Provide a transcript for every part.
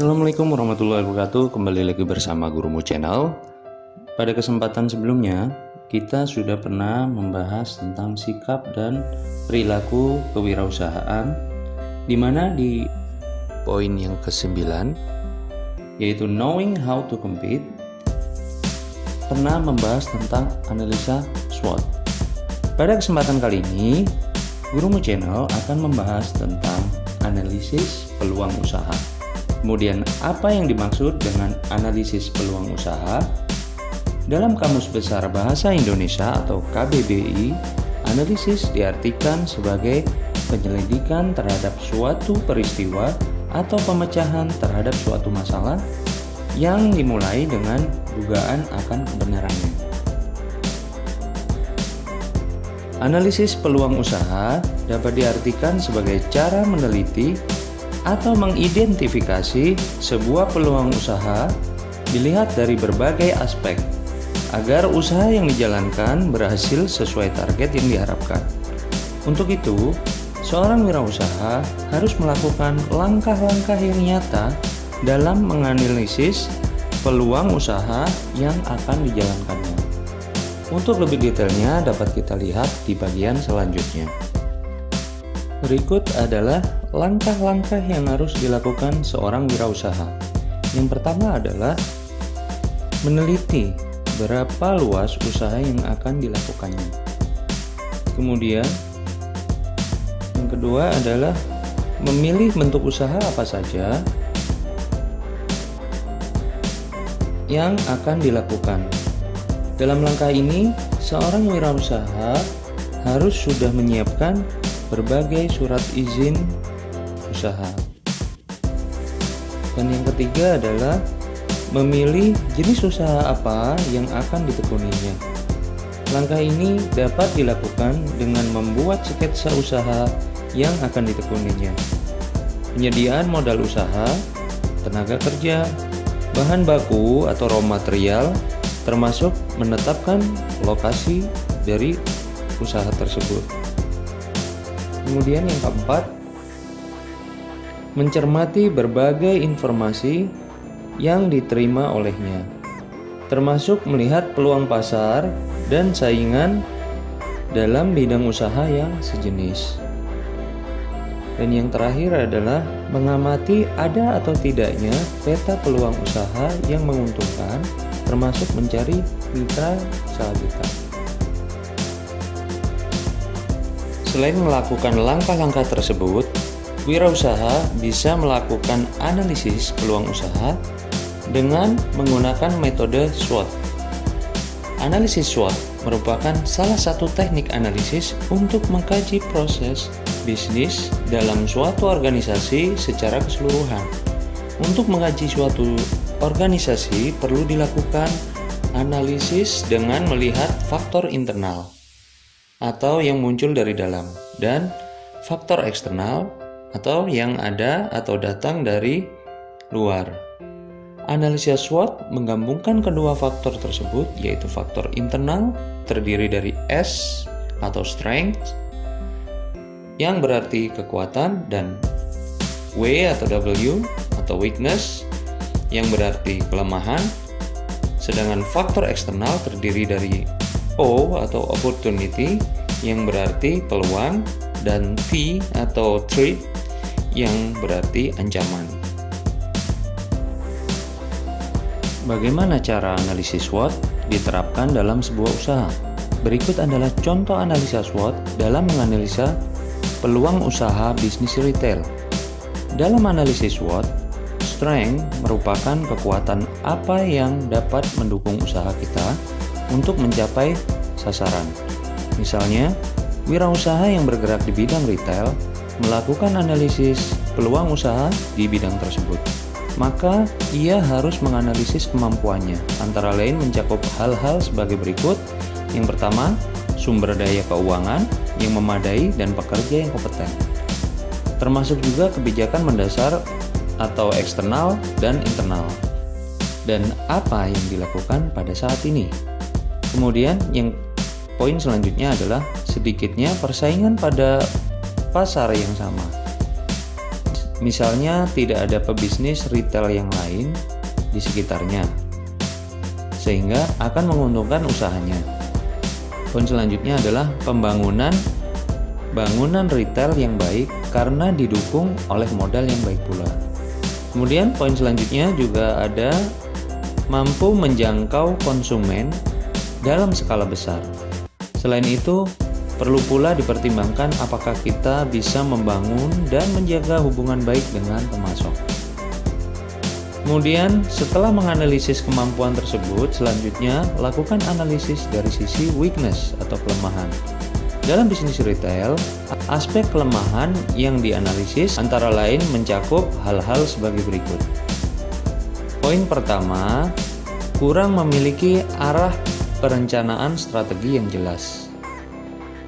Assalamualaikum warahmatullahi wabarakatuh. Kembali lagi bersama Gurumu Channel. Pada kesempatan sebelumnya, kita sudah pernah membahas tentang sikap dan perilaku kewirausahaan, di mana di poin yang ke-9, yaitu knowing how to compete, pernah membahas tentang analisa SWOT. Pada kesempatan kali ini, Gurumu Channel akan membahas tentang analisis peluang usaha. Kemudian, apa yang dimaksud dengan analisis peluang usaha? Dalam Kamus Besar Bahasa Indonesia atau KBBI, analisis diartikan sebagai penyelidikan terhadap suatu peristiwa atau pemecahan terhadap suatu masalah yang dimulai dengan dugaan akan kebenarannya. Analisis peluang usaha dapat diartikan sebagai cara meneliti atau mengidentifikasi sebuah peluang usaha dilihat dari berbagai aspek agar usaha yang dijalankan berhasil sesuai target yang diharapkan. Untuk itu, seorang wirausaha harus melakukan langkah-langkah yang nyata dalam menganalisis peluang usaha yang akan dijalankannya. Untuk lebih detailnya dapat kita lihat di bagian selanjutnya. Berikut adalah langkah-langkah yang harus dilakukan seorang wirausaha. Yang pertama adalah meneliti berapa luas usaha yang akan dilakukannya. Kemudian, yang kedua adalah memilih bentuk usaha apa saja yang akan dilakukan. Dalam langkah ini, seorang wirausaha harus sudah menyiapkan berbagai surat izin usaha. Dan yang ketiga adalah memilih jenis usaha apa yang akan ditekuninya. Langkah ini dapat dilakukan dengan membuat sketsa usaha yang akan ditekuninya. Penyediaan modal usaha, tenaga kerja, bahan baku atau raw material, termasuk menetapkan lokasi dari usaha tersebut. Kemudian yang keempat, mencermati berbagai informasi yang diterima olehnya, termasuk melihat peluang pasar dan saingan dalam bidang usaha yang sejenis. Dan yang terakhir adalah mengamati ada atau tidaknya peta peluang usaha yang menguntungkan, termasuk mencari mitra sahabat. Selain melakukan langkah-langkah tersebut, wirausaha bisa melakukan analisis peluang usaha dengan menggunakan metode SWOT. Analisis SWOT merupakan salah satu teknik analisis untuk mengkaji proses bisnis dalam suatu organisasi secara keseluruhan. Untuk mengkaji suatu organisasi perlu dilakukan analisis dengan melihat faktor internal atau yang muncul dari dalam, dan faktor eksternal atau yang ada atau datang dari luar. Analisis SWOT menggabungkan kedua faktor tersebut, yaitu faktor internal terdiri dari S atau strength yang berarti kekuatan, dan W atau W atau weakness yang berarti kelemahan, sedangkan faktor eksternal terdiri dari O atau opportunity yang berarti peluang, dan T atau threat yang berarti ancaman. Bagaimana cara analisis SWOT diterapkan dalam sebuah usaha? Berikut adalah contoh analisa SWOT dalam menganalisa peluang usaha bisnis retail. Dalam analisis SWOT, strength merupakan kekuatan apa yang dapat mendukung usaha kita untuk mencapai sasaran. Misalnya, wirausaha yang bergerak di bidang retail melakukan analisis peluang usaha di bidang tersebut. Maka, ia harus menganalisis kemampuannya, antara lain mencakup hal-hal sebagai berikut. Yang pertama, sumber daya keuangan yang memadai dan pekerja yang kompeten. Termasuk juga kebijakan mendasar atau eksternal dan internal. Dan apa yang dilakukan pada saat ini. Kemudian yang poin selanjutnya adalah sedikitnya persaingan pada pasar yang sama. Misalnya tidak ada pebisnis retail yang lain di sekitarnya, sehingga akan menguntungkan usahanya. Poin selanjutnya adalah bangunan retail yang baik karena didukung oleh modal yang baik pula. Kemudian poin selanjutnya juga ada mampu menjangkau konsumen dalam skala besar. Selain itu, perlu pula dipertimbangkan apakah kita bisa membangun dan menjaga hubungan baik dengan pemasok. Kemudian, setelah menganalisis kemampuan tersebut, selanjutnya lakukan analisis dari sisi weakness atau kelemahan. Dalam bisnis retail, aspek kelemahan yang dianalisis antara lain mencakup hal-hal sebagai berikut. Poin pertama, kurang memiliki arah perencanaan strategi yang jelas.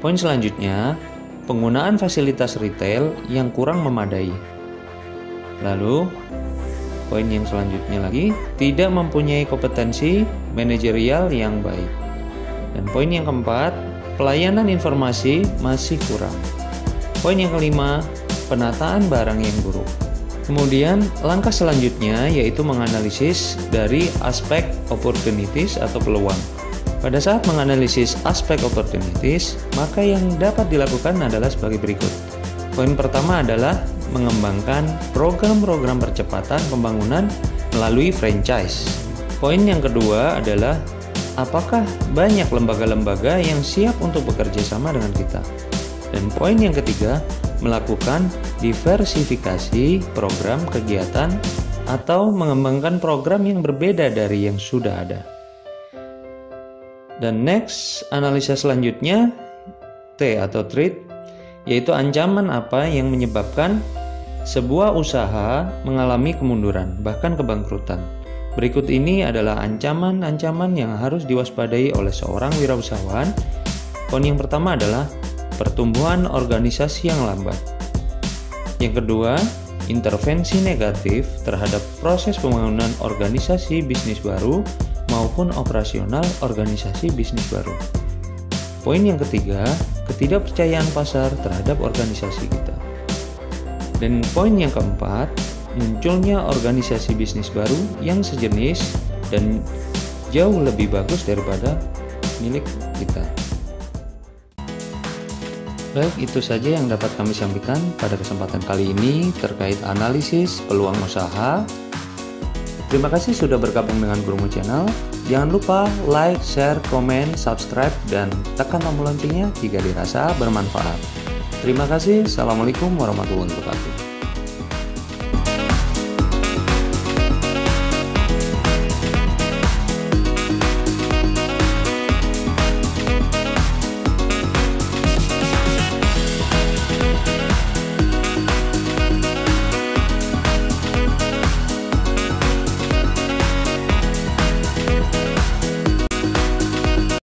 Poin selanjutnya, penggunaan fasilitas retail yang kurang memadai. Lalu, poin yang selanjutnya lagi, tidak mempunyai kompetensi manajerial yang baik. Dan poin yang keempat, pelayanan informasi masih kurang. Poin yang kelima, penataan barang yang buruk. Kemudian, langkah selanjutnya yaitu menganalisis dari aspek opportunities atau peluang. Pada saat menganalisis aspek opportunities, maka yang dapat dilakukan adalah sebagai berikut. Poin pertama adalah mengembangkan program-program percepatan pembangunan melalui franchise. Poin yang kedua adalah apakah banyak lembaga-lembaga yang siap untuk bekerja sama dengan kita. Dan poin yang ketiga, melakukan diversifikasi program kegiatan atau mengembangkan program yang berbeda dari yang sudah ada. Dan next, analisa selanjutnya T atau threat, yaitu ancaman apa yang menyebabkan sebuah usaha mengalami kemunduran, bahkan kebangkrutan. Berikut ini adalah ancaman-ancaman yang harus diwaspadai oleh seorang wirausahawan. Poin yang pertama adalah pertumbuhan organisasi yang lambat. Yang kedua, intervensi negatif terhadap proses pembangunan organisasi bisnis baru maupun operasional organisasi bisnis baru. Poin yang ketiga, ketidakpercayaan pasar terhadap organisasi kita. Dan poin yang keempat, munculnya organisasi bisnis baru yang sejenis dan jauh lebih bagus daripada milik kita. Baik, itu saja yang dapat kami sampaikan pada kesempatan kali ini terkait analisis peluang usaha. Terima kasih sudah bergabung dengan Gurmu Channel. Jangan lupa like, share, komen, subscribe, dan tekan tombol loncengnya jika dirasa bermanfaat. Terima kasih. Assalamualaikum warahmatullahi wabarakatuh.